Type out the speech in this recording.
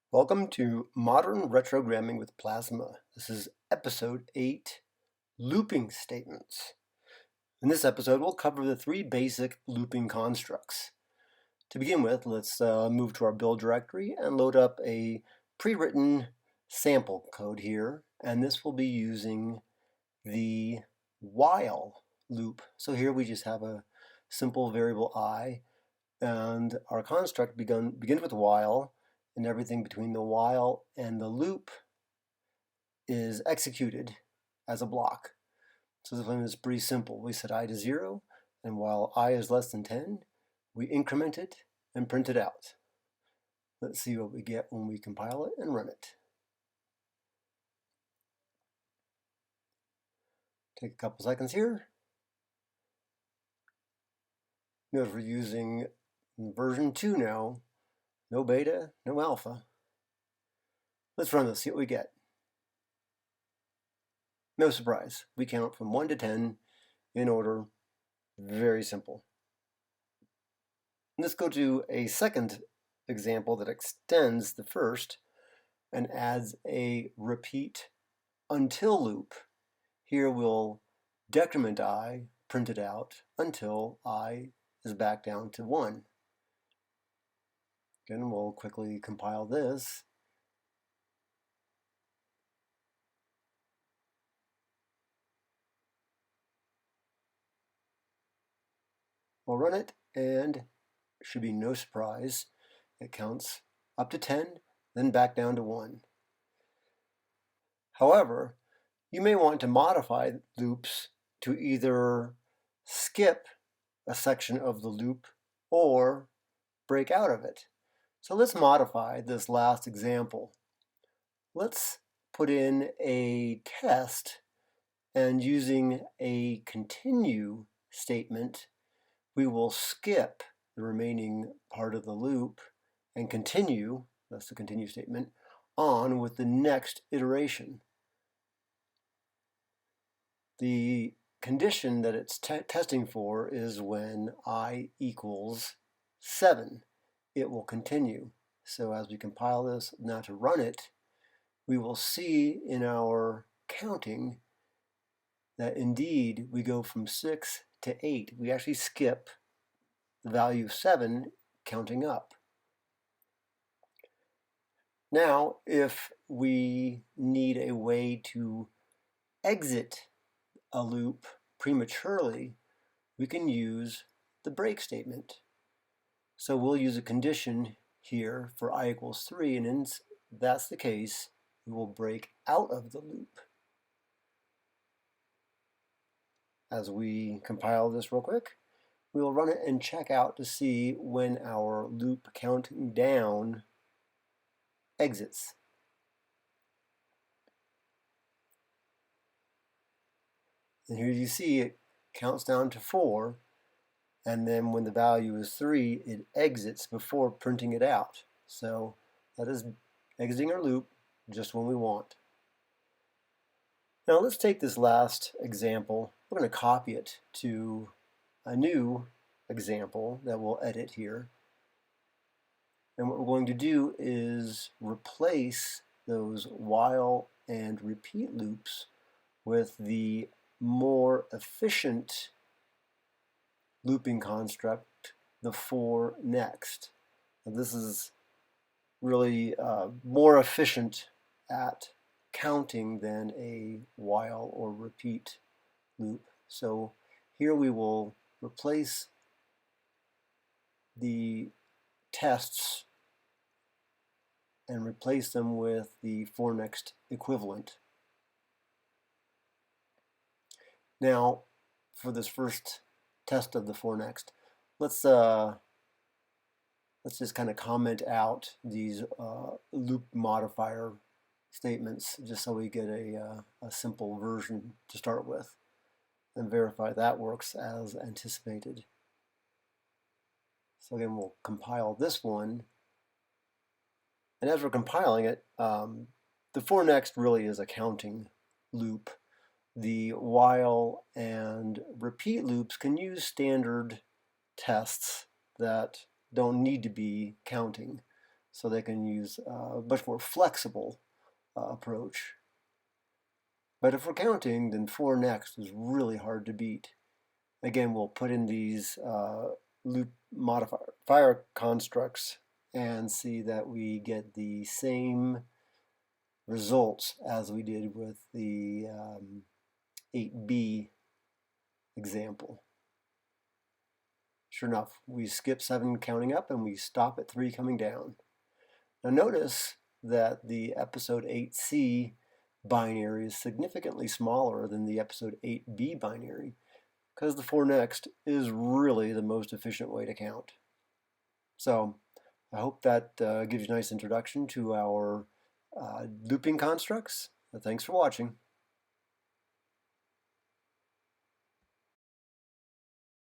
Welcome to Modern Retrogramming with Plasma. This is episode 8, Looping Statements. In this episode, we'll cover the 3 basic looping constructs. To begin with, let's move to our build directory and load up a pre-written sample code here, and this will be using the while loop. So here we just have a simple variable I, and our construct begins with while, and everything between the while and the loop is executed as a block. So this one is pretty simple. We set I to 0, and while I is less than 10, we increment it and print it out. Let's see what we get when we compile it and run it. Take a couple seconds here. Notice we're using version 2 now. No beta, no alpha. Let's run this, see what we get. No surprise, we count from 1 to 10 in order. Very simple. Let's go to a second example that extends the first and adds a repeat until loop. Here we'll decrement I, print it out until I is back down to 1. Again, we'll quickly compile this. We'll run it, and should be no surprise. It counts up to 10, then back down to 1. However, you may want to modify loops to either skip a section of the loop or break out of it. So let's modify this last example. Let's put in a test, and using a continue statement, we will skip the remaining part of the loop and continue, that's the continue statement, on with the next iteration. The condition that it's testing for is when I equals 7. It will continue. So as we compile this now to run it, we will see in our counting that indeed we go from 6 to 8. We actually skip the value of 7 counting up. Now, if we need a way to exit a loop prematurely, we can use the break statement. So we'll use a condition here for I equals 3, and if that's the case, we will break out of the loop. As we compile this real quick, we will run it and check out to see when our loop counting down exits. And here you see it counts down to 4, and then when the value is 3, it exits before printing it out. So that is exiting our loop just when we want. Now let's take this last example. We're going to copy it to a new example that we'll edit here. And what we're going to do is replace those while and repeat loops with the more efficient looping construct, the for next. Now, this is really more efficient at counting than a while or repeat loop. So here we will replace the tests and replace them with the for next equivalent. Now, for this first test of the for next, let's just kind of comment out these loop modifier statements just so we get a simple version to start with and verify that works as anticipated. So again, we'll compile this one, and as we're compiling it, the for next really is a counting loop. The while and repeat loops can use standard tests that don't need to be counting. so they can use a much more flexible approach. But if we're counting, then 4 next is really hard to beat. Again, we'll put in these loop modifier constructs and see that we get the same results as we did with the 8b example. Sure enough, we skip 7 counting up and we stop at 3 coming down. Now notice that the episode 8c binary is significantly smaller than the episode 8b binary, because the 4 next is really the most efficient way to count. So I hope that gives you a nice introduction to our looping constructs. Thanks for watching.